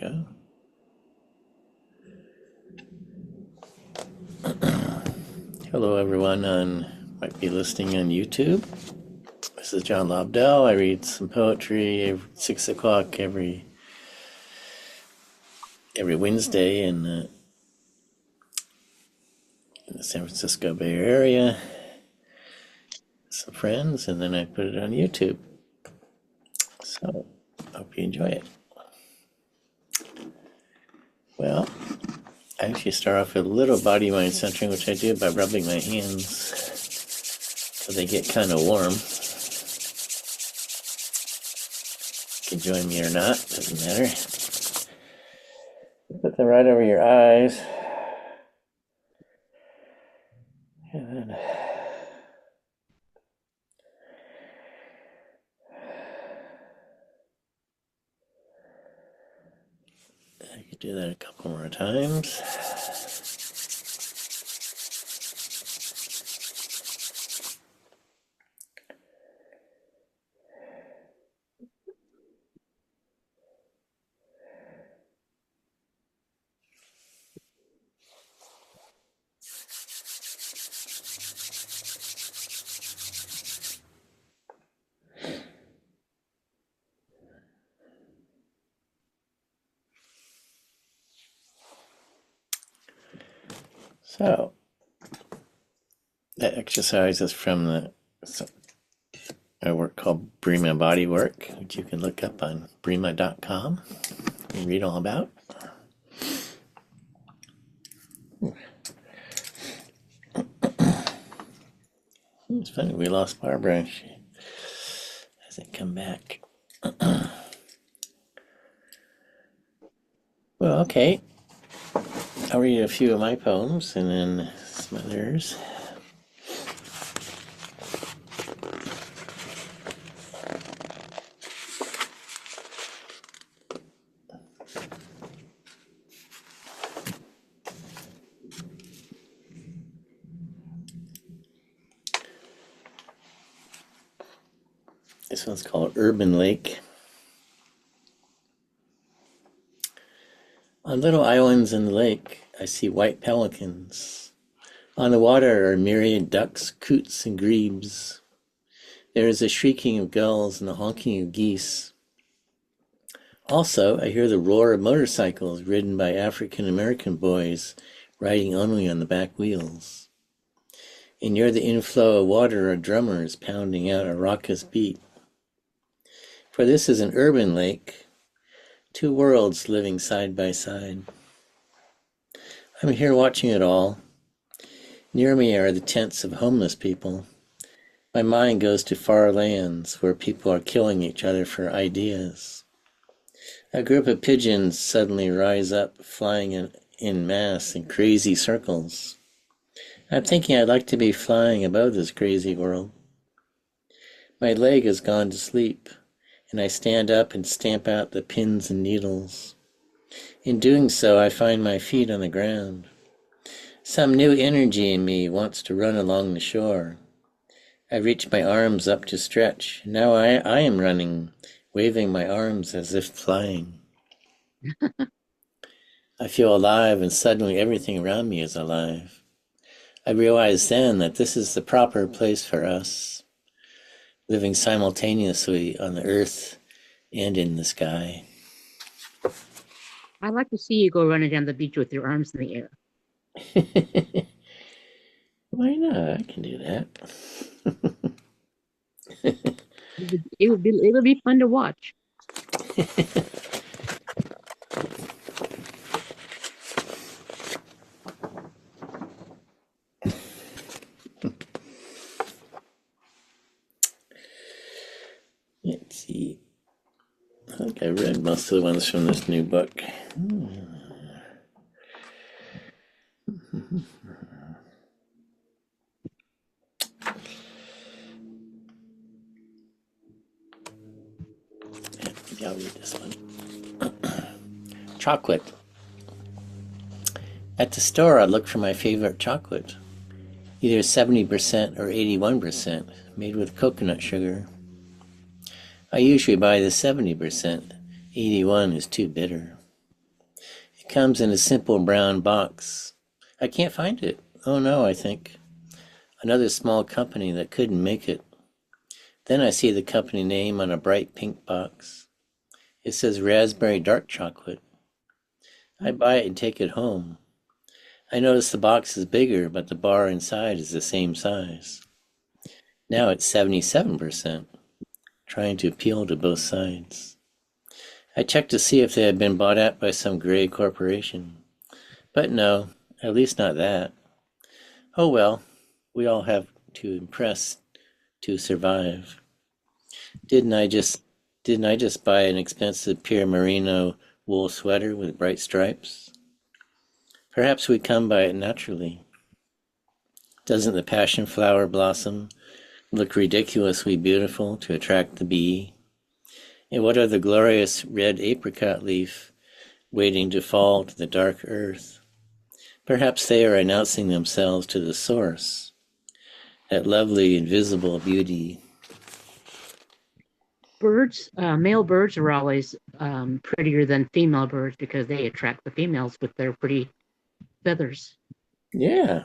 go. Hello, everyone might be listening on YouTube. This is John Lobdell. I read some poetry every 6 o'clock every Wednesday in the San Francisco Bay Area. Some friends, and then I put it on YouTube. So, hope you enjoy it. Well, I actually start off with a little body mind centering, which I do by rubbing my hands so they get kind of warm. You can join me or not, doesn't matter. Put them right over your eyes. And then I could do that a couple more times. So, that exercise is from a work called Brima Body Work, which you can look up on brima.com and read all about. It's funny, we lost Barbara. She hasn't come back. Well, okay. I'll read a few of my poems and then some others. This one's called Urban Lake. On little islands in the lake, I see white pelicans. On the water are myriad ducks, coots, and grebes. There is a shrieking of gulls and a honking of geese. Also, I hear the roar of motorcycles ridden by African American boys riding only on the back wheels. And near the inflow of water are drummers pounding out a raucous beat. For this is an urban lake, two worlds living side by side. I'm here watching it all. Near me are the tents of homeless people. My mind goes to far lands where people are killing each other for ideas. A group of pigeons suddenly rise up, flying in mass in crazy circles. I'm thinking I'd like to be flying above this crazy world. My leg has gone to sleep, and I stand up and stamp out the pins and needles. In doing so, I find my feet on the ground. Some new energy in me wants to run along the shore. I reach my arms up to stretch. Now I am running, waving my arms as if flying. I feel alive, and suddenly everything around me is alive. I realize then that this is the proper place for us, living simultaneously on the earth and in the sky. I'd like to see you go running down the beach with your arms in the air. Why not? I can do that. It'll be fun to watch. Let's see. I think I read most of the ones from this new book. Maybe I'll read this one. Chocolate. At the store, I look for my favorite chocolate, either 70% or 81%, made with coconut sugar. I usually buy the 70%. 81 is too bitter. Comes in a simple brown box. I can't find it. Oh no, I think. Another small company that couldn't make it. Then I see the company name on a bright pink box. It says raspberry dark chocolate. I buy it and take it home. I notice the box is bigger, but the bar inside is the same size. Now it's 77%, trying to appeal to both sides. I checked to see if they had been bought out by some gray corporation. But no, at least not that. Oh well, we all have to impress to survive. Didn't I just buy an expensive pure merino wool sweater with bright stripes? Perhaps we come by it naturally. Doesn't the passion flower blossom look ridiculously beautiful to attract the bee? And what of the glorious red apricot leaf waiting to fall to the dark earth? Perhaps they are announcing themselves to the source, that lovely invisible beauty. Birds, male birds are always prettier than female birds because they attract the females with their pretty feathers. Yeah.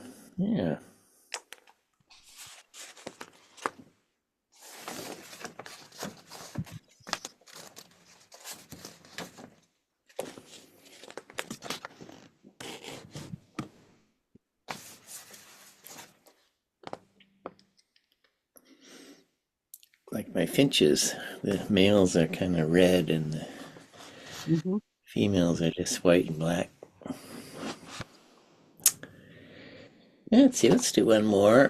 Like my finches, the males are kind of red and the females are just white and black. Let's see, let's do one more.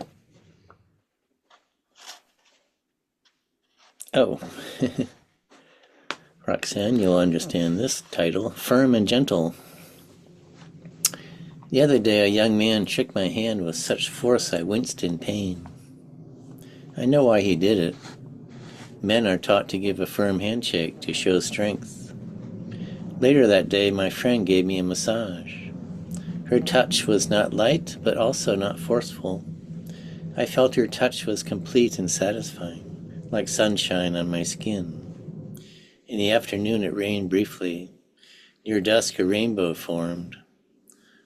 Oh, Roxanne, you'll understand this title, Firm and Gentle. The other day, a young man shook my hand with such force I winced in pain. I know why he did it. Men are taught to give a firm handshake to show strength. Later that day, my friend gave me a massage. Her touch was not light, but also not forceful. I felt her touch was complete and satisfying, like sunshine on my skin. In the afternoon, it rained briefly. Near dusk, a rainbow formed.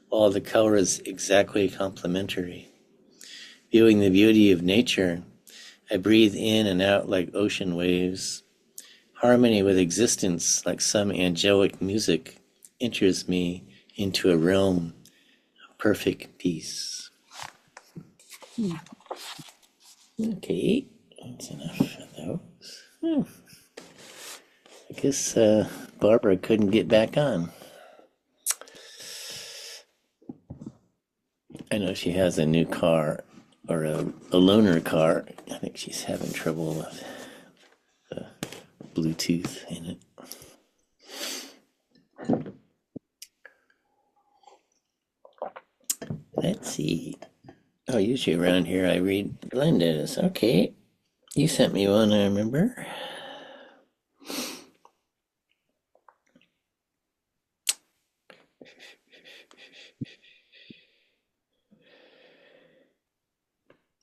All the colors exactly complementary. Viewing the beauty of nature, I breathe in and out like ocean waves. Harmony with existence, like some angelic music, enters me into a realm of perfect peace. Okay, that's enough of those. I guess Barbara couldn't get back on. I know she has a new car, or a loaner car. I think she's having trouble with the Bluetooth in it. Let's see. Oh, usually around here I read Glenda's. Okay. You sent me one, I remember.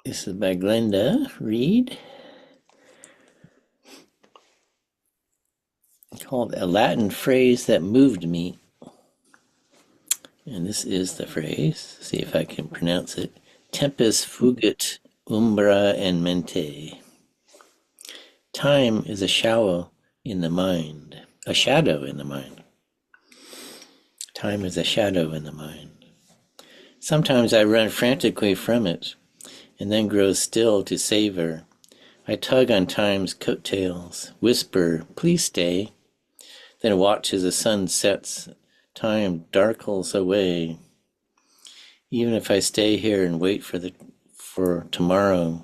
This is by Glenda Reed. Called A Latin Phrase That Moved Me. And this is the phrase. See if I can pronounce it. Tempus fugit umbra in mente. Time is a shadow in the mind. A shadow in the mind. Time is a shadow in the mind. Sometimes I run frantically from it, and then grow still to savor. I tug on time's coattails, whisper, please stay, then watch as the sun sets, time darkles away. Even if I stay here and wait for tomorrow,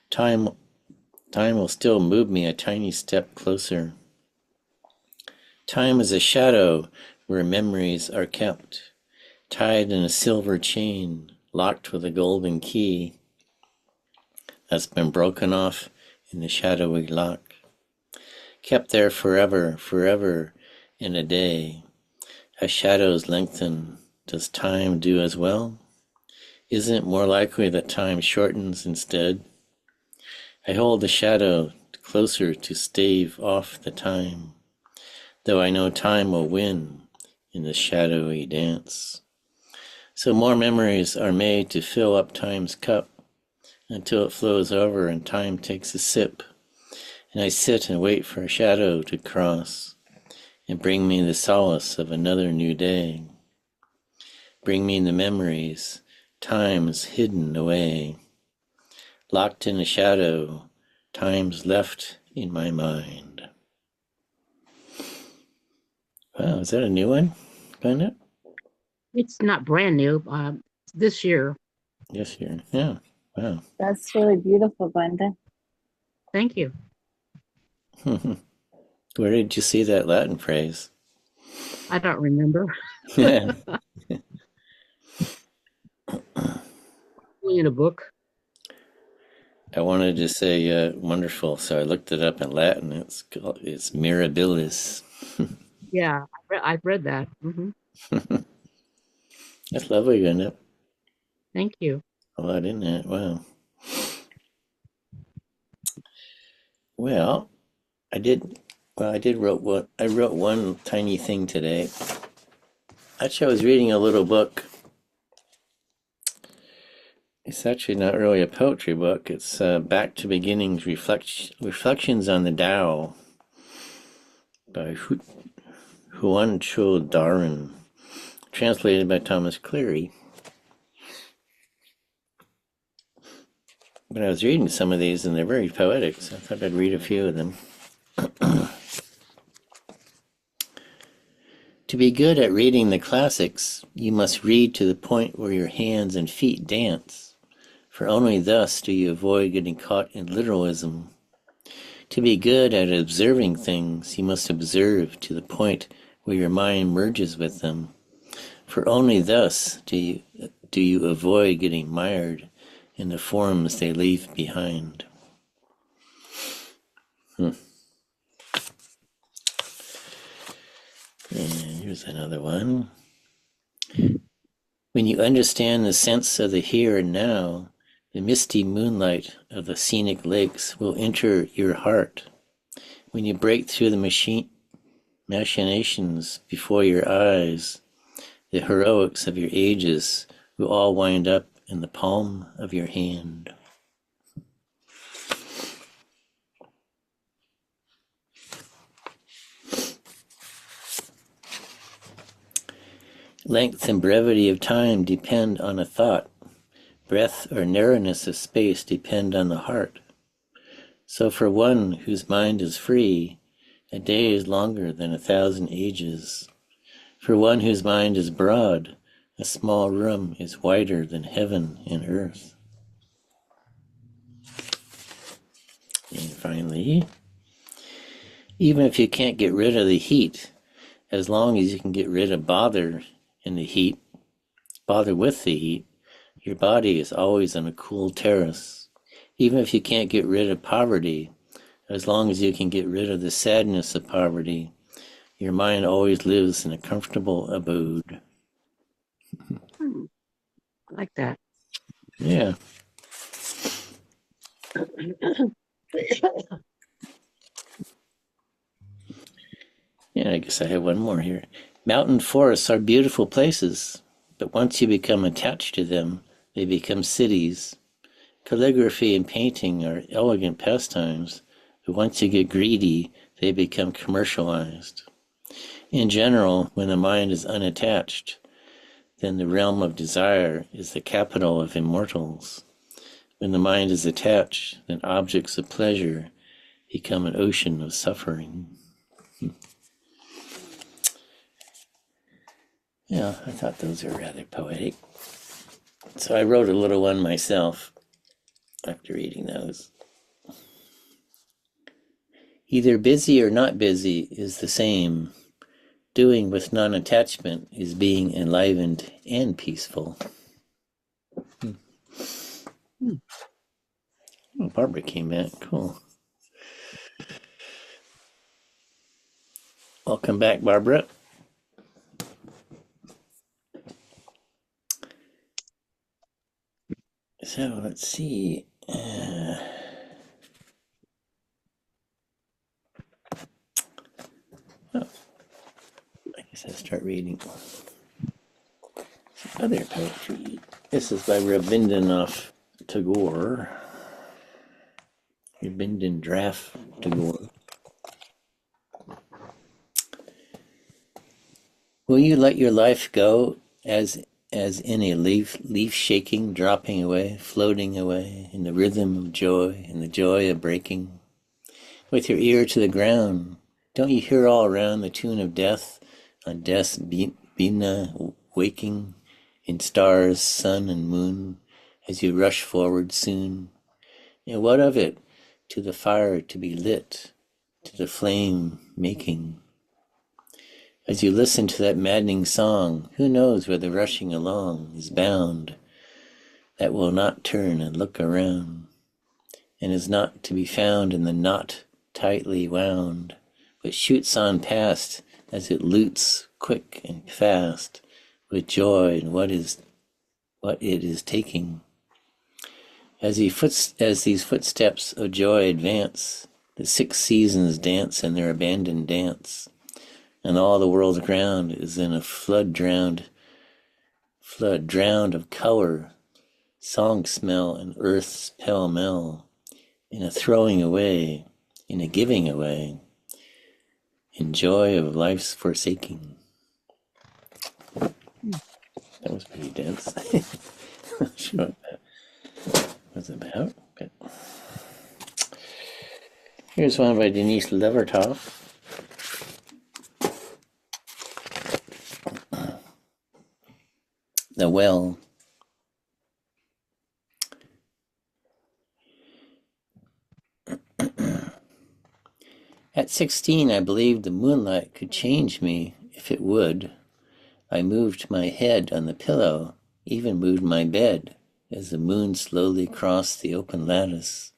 time will still move me a tiny step closer. Time is a shadow where memories are kept, tied in a silver chain, locked with a golden key that's been broken off in the shadowy lock. Kept there forever, forever in a day. As shadows lengthen, does time do as well? Isn't it more likely that time shortens instead? I hold the shadow closer to stave off the time, though I know time will win in the shadowy dance. So more memories are made to fill up time's cup until it flows over and time takes a sip. And I sit and wait for a shadow to cross and bring me the solace of another new day. Bring me the memories, times hidden away, locked in a shadow, times left in my mind. Wow, is that a new one, Glenda? It's not brand new. This year. Yes, you're. Yeah. Wow. That's really beautiful, Glenda. Thank you. Where did you see that Latin phrase? I don't remember. Yeah. In a book. I wanted to say wonderful, so I looked it up in Latin. It's mirabilis. Yeah, I've read that. Mm-hmm. That's lovely, Glenda. Thank you. A lot in that. Wow. Well, I did. Well, I did wrote what I wrote one tiny thing today. Actually, I was reading a little book. It's actually not really a poetry book. It's Back to Beginnings, Reflections on the Tao by Huan Cho Darren, translated by Thomas Cleary. But I was reading some of these and they're very poetic, so I thought I'd read a few of them. To be good at reading the classics, you must read to the point where your hands and feet dance, for only thus do you avoid getting caught in literalism. To be good at observing things, you must observe to the point where your mind merges with them, for only thus do you avoid getting mired in the forms they leave behind. And here's another one. When you understand the sense of the here and now, the misty moonlight of the scenic lakes will enter your heart. When you break through the machinations before your eyes, the heroics of your ages will all wind up in the palm of your hand. Length and brevity of time depend on a thought. Breadth or narrowness of space depend on the heart. So for one whose mind is free, a day is longer than 1,000 ages. For one whose mind is broad, a small room is wider than heaven and earth. And finally, even if you can't get rid of the heat, as long as you can get rid of bother with the heat, your body is always on a cool terrace. Even if you can't get rid of poverty, as long as you can get rid of the sadness of poverty, your mind always lives in a comfortable abode. I like that. Yeah. Yeah, I guess I have one more here. Mountain forests are beautiful places, but once you become attached to them, they become cities. Calligraphy and painting are elegant pastimes, but once you get greedy, they become commercialized. In general, when the mind is unattached, then the realm of desire is the capital of immortals. When the mind is attached, then objects of pleasure become an ocean of suffering. Yeah, I thought those were rather poetic. So I wrote a little one myself after reading those. Either busy or not busy is the same. Doing with non-attachment is being enlivened and peaceful. Oh, Barbara came back. Cool. Welcome back, Barbara. So let's see. I guess I'll start reading some other poetry. This is by Rabindranath Tagore. Rabindranath Tagore. Will you let your life go as in a leaf shaking, dropping away, floating away in the rhythm of joy and the joy of breaking? With your ear to the ground, don't you hear all around the tune of death on death's bina waking in stars, sun and moon as you rush forward soon? And what of it to the fire to be lit, to the flame making? As you listen to that maddening song, who knows where the rushing along is bound, that will not turn and look around, and is not to be found in the knot tightly wound, but shoots on past as it loots quick and fast, with joy in what it is taking. As these footsteps of joy advance, the 6 seasons dance in their abandoned dance, and all the world's ground is in a flood drowned of color, song smell, and earth's pell-mell, in a throwing away, in a giving away, in joy of life's forsaking. That was pretty dense. I'm not sure what that was about, but here's one by Denise Levertov. The Well. At 16, I believed the moonlight could change me if it would. I moved my head on the pillow, even moved my bed, as the moon slowly crossed the open lattice.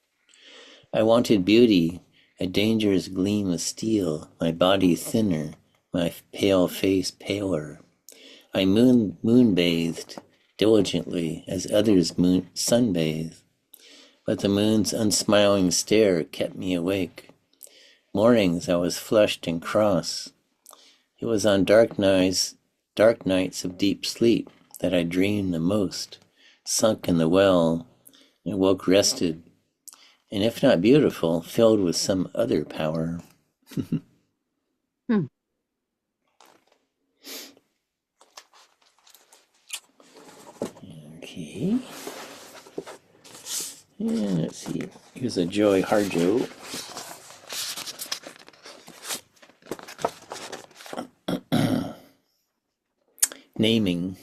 I wanted beauty, a dangerous gleam of steel, my body thinner, my pale face paler. I moon-bathed diligently as others sunbathe, but the moon's unsmiling stare kept me awake. Mornings I was flushed and cross. It was on dark nights of deep sleep that I dreamed the most, sunk in the well, and woke rested, and if not beautiful, filled with some other power. Okay. And let's see. Here's a Joy Harjo. Naming.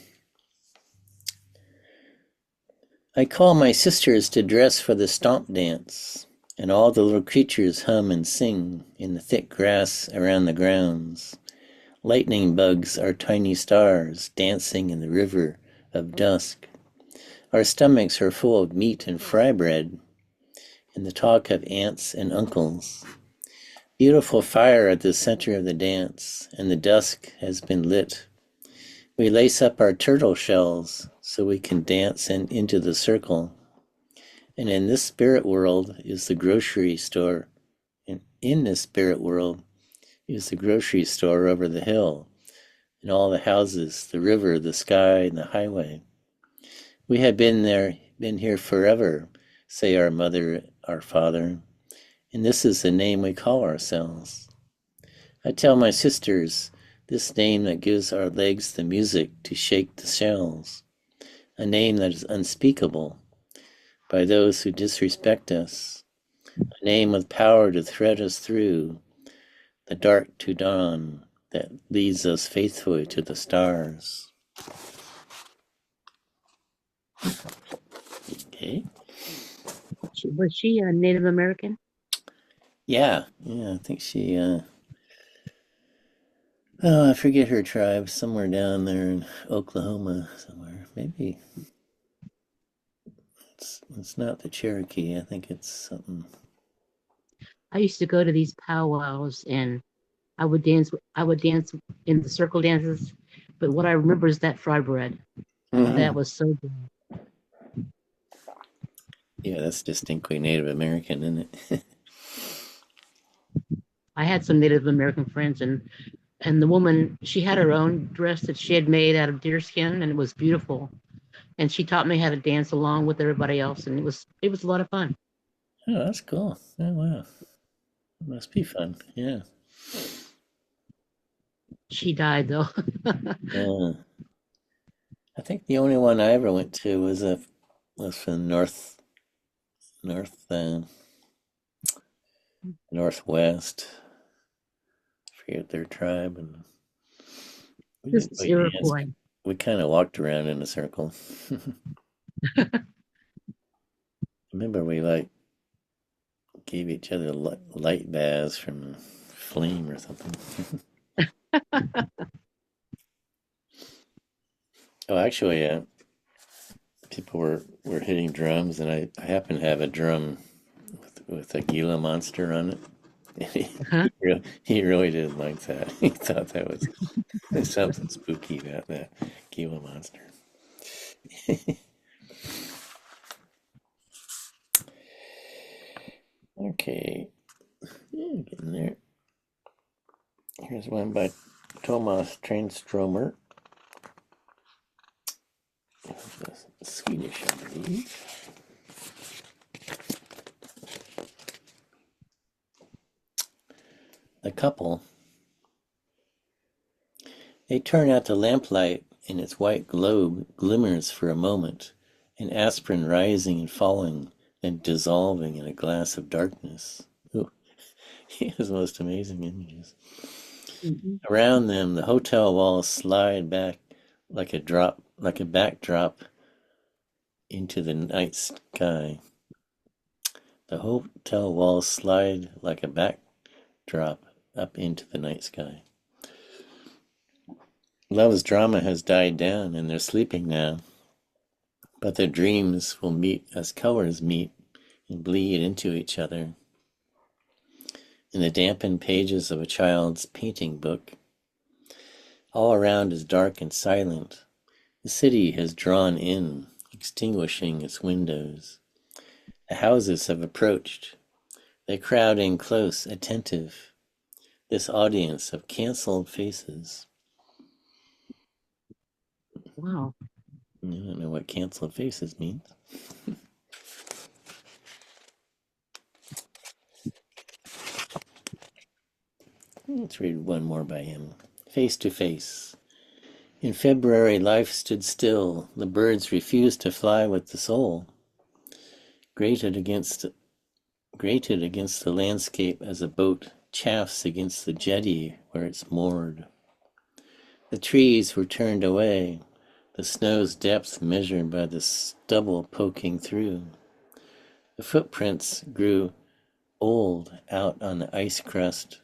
I call my sisters to dress for the stomp dance, and all the little creatures hum and sing in the thick grass around the grounds. Lightning bugs are tiny stars dancing in the river of dusk. Our stomachs are full of meat and fry bread, and the talk of aunts and uncles. Beautiful fire at the center of the dance, and the dusk has been lit. We lace up our turtle shells so we can dance into the circle. And in this spirit world is the grocery store. And in this spirit world is the grocery store over the hill, and all the houses, the river, the sky, and the highway. We have been here forever, say our mother, our father, and this is the name we call ourselves. I tell my sisters, this name that gives our legs the music to shake the shells, a name that is unspeakable by those who disrespect us, a name with power to thread us through the dark to dawn that leads us faithfully to the stars. Okay. Was she a Native American? Yeah, I think she, I forget her tribe, somewhere down there in Oklahoma somewhere. Maybe it's not the Cherokee, I think it's something. I used to go to these powwows and I would dance in the circle dances, but what I remember is that fry bread. Mm-hmm. That was so good. Yeah, that's distinctly Native American, isn't it? I had some Native American friends, and And the woman, she had her own dress that she had made out of deer skin, and it was beautiful. And she taught me how to dance along with everybody else, and it was a lot of fun. Oh, that's cool. Oh, wow. It must be fun. Yeah. She died though. Uh, I think the only one I ever went to was from north northwest. I forget their tribe, and we This didn't is really dance. Iroquois. We kind of walked around in a circle. Remember, we like gave each other light baths from flame or something. Oh, actually, people were hitting drums, and I happen to have a drum with a Gila monster on it. Huh? He really didn't like that. He thought that was there's something spooky about that Gila monster. Okay, yeah, getting there. Here's one by Tomas Transtromer. Swedish, I believe. A couple. They turn out the lamplight, and its white globe glimmers for a moment, an aspirin rising and falling, then dissolving in a glass of darkness. Ooh, he has the most amazing images. Mhm. Around them, the hotel walls slide back like a backdrop into the night sky. The hotel walls slide like a backdrop up into the night sky. Love's drama has died down, and they're sleeping now. But their dreams will meet as colors meet and bleed into each other. In the dampened pages of a child's painting book, all around is dark and silent. The city has drawn in, extinguishing its windows. The houses have approached. They crowd in close, attentive. This audience of cancelled faces. Wow. I don't know what cancelled faces means. Let's read one more by him. Face to face. In February, life stood still. The birds refused to fly with the soul. Grated against the landscape as a boat chafes against the jetty where it's moored. The trees were turned away, the snow's depth measured by the stubble poking through. The footprints grew old out on the ice crust.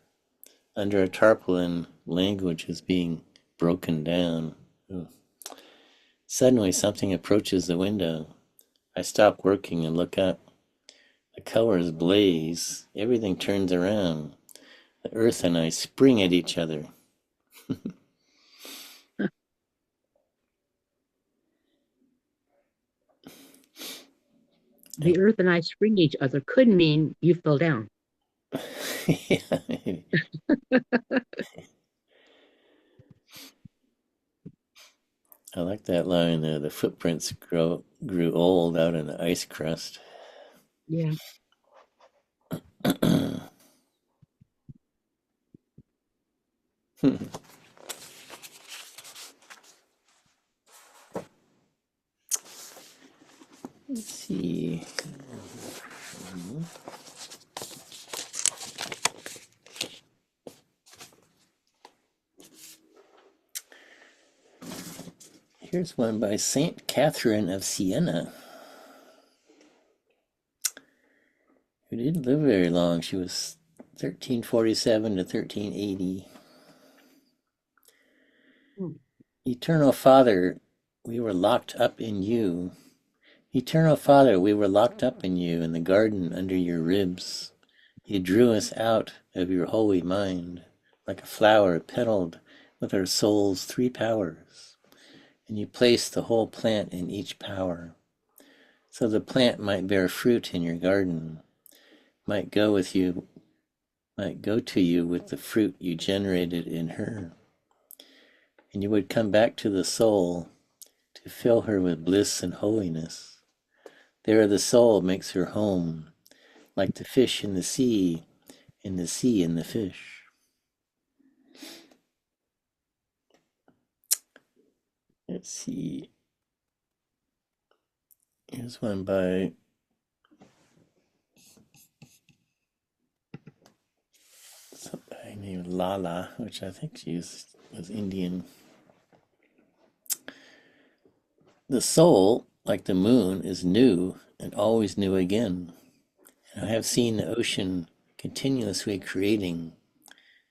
Under a tarpaulin, language is being broken down. Ooh. Suddenly, something approaches the window. I stop working and look up. The colors blaze. Everything turns around. The earth and I spring at each other. The earth and I spring each other could mean you fell down. Yeah. I like that line there. The footprints grew old out in the ice crust. Yeah. Let's see. Here's one by Saint Catherine of Siena, who didn't live very long. She was 1347 to 1380. Hmm. Eternal Father, we were locked up in you. Eternal Father, we were locked up in you in the garden under your ribs. You drew us out of your holy mind like a flower petaled with our soul's three powers, and you placed the whole plant in each power, so the plant might bear fruit in your garden, might go with you might go to you with the fruit you generated in her, and you would come back to the soul to fill her with bliss and holiness. There the soul makes her home, like the fish in the sea, and the sea in the fish. Let's see. Here's one by somebody named Lala, which I think was Indian. The soul, like the moon, is new and always new again. And I have seen the ocean continuously creating.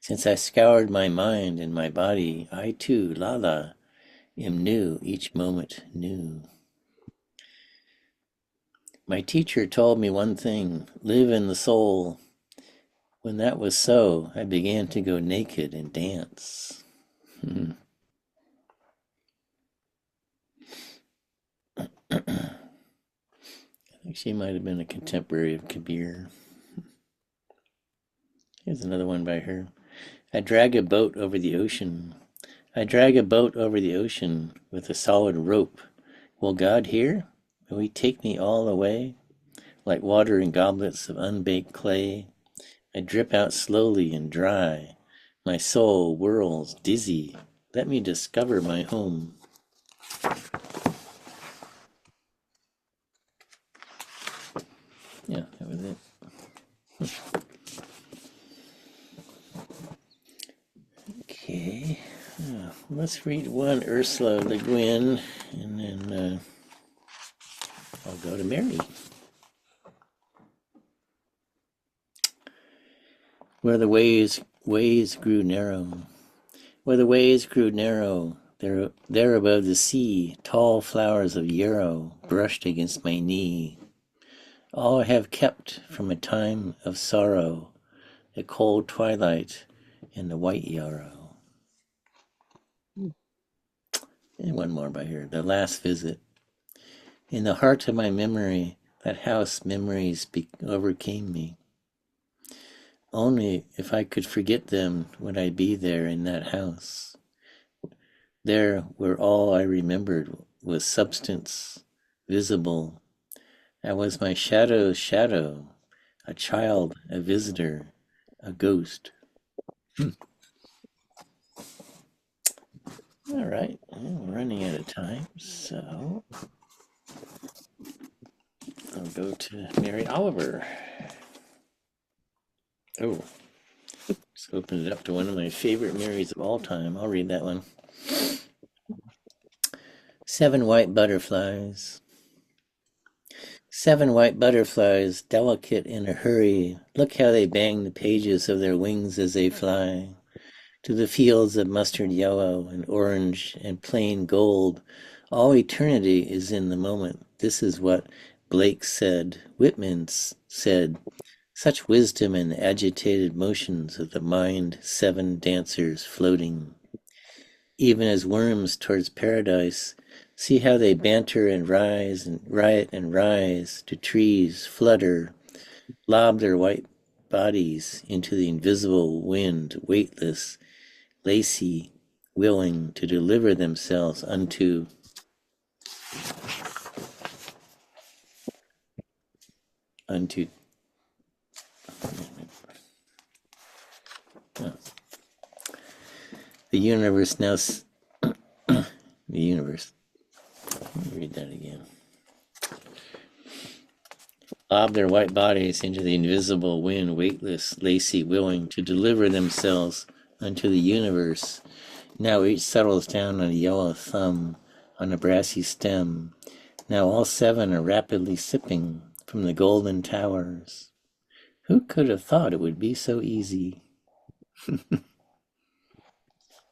Since I scoured my mind and my body, I too, Lala, am new, each moment new. My teacher told me one thing, live in the soul. When that was so, I began to go naked and dance. I think she might have been a contemporary of Kabir. Here's another one by her. I drag a boat over the ocean. I drag a boat over the ocean with a solid rope. Will God hear? Will he take me all away? Like water in goblets of unbaked clay, I drip out slowly and dry. My soul whirls dizzy. Let me discover my home. Yeah, that was it. Okay, let's read one Ursala Le Guin, and then I'll go to Mary. Where the ways grew narrow, where the ways grew narrow, there above the sea, tall flowers of yarrow brushed against my knee. All I have kept from a time of sorrow, the cold twilight and the white yarrow. And one more by here, The Last Visit. In the heart of my memory, that house memories overcame me. Only if I could forget them would I be there in that house. There where all I remembered was substance, visible. I was my shadow's shadow, a child, a visitor, a ghost. All right, we're running out of time, so I'll go to Mary Oliver. Oh, let's open it up to one of my favorite Marys of all time. I'll read that one. 7 white butterflies. 7 white butterflies, delicate in a hurry. Look how they bang the pages of their wings as they fly. To the fields of mustard yellow and orange and plain gold. All eternity is in the moment. This is what Blake said, Whitman said. Such wisdom in the agitated motions of the mind, 7 dancers floating. Even as worms towards paradise, see how they banter and rise and riot and rise to trees, flutter, lob their white bodies into the invisible wind, weightless, lacy, willing to deliver themselves unto the universe now. The universe. Let me read that again. Lob their white bodies into the invisible wind, weightless, lacy, willing to deliver themselves unto the universe. Now each settles down on a yellow thumb, on a brassy stem. Now all 7 are rapidly sipping from the golden towers. Who could have thought it would be so easy?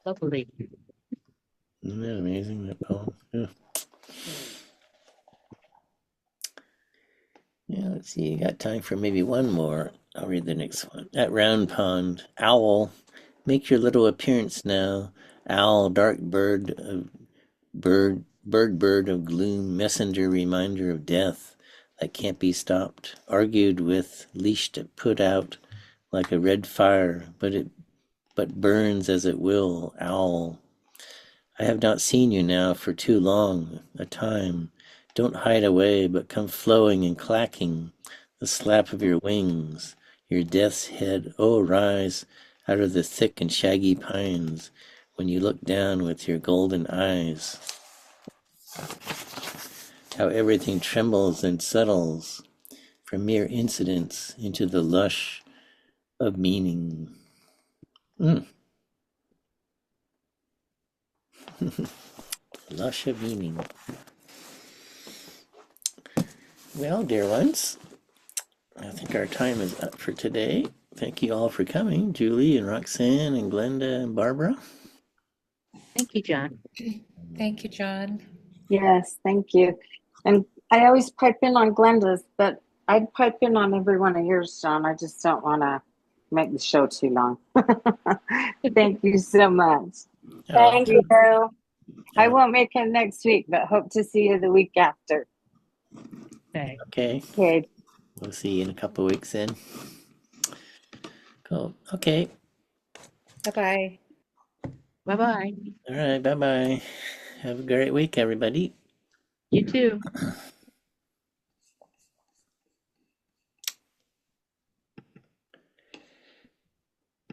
Lovely. Isn't that amazing, that poem? Yeah. Yeah, let's see, you got time for maybe one more. I'll read the next one. At Round Pond, owl, make your little appearance now. Owl, dark bird of bird of gloom, messenger, reminder of death that can't be stopped, argued with, leashed, put out, like a red fire, but burns as it will, owl. I have not seen you now for too long a time. Don't hide away, but come flowing and clacking, the slap of your wings, your death's head, oh rise out of the thick and shaggy pines, when you look down with your golden eyes. How everything trembles and settles from mere incidents into the lush of meaning. Lush of meaning. Well, dear ones, I think our time is up for today. Thank you all for coming, Julie and Roxanne and Glenda and Barbara. Thank you, John. Thank you, John. Yes, thank you. And I always pipe in on Glenda's, but I'd pipe in on every one of yours, John. I just don't want to make the show too long. Thank you so much. Thank you. I won't make it next week, but hope to see you the week after. Okay. Okay. We'll see you in a couple of weeks then. Cool. Okay. Bye-bye. Bye-bye. All right. Bye-bye. Have a great week, everybody. You too.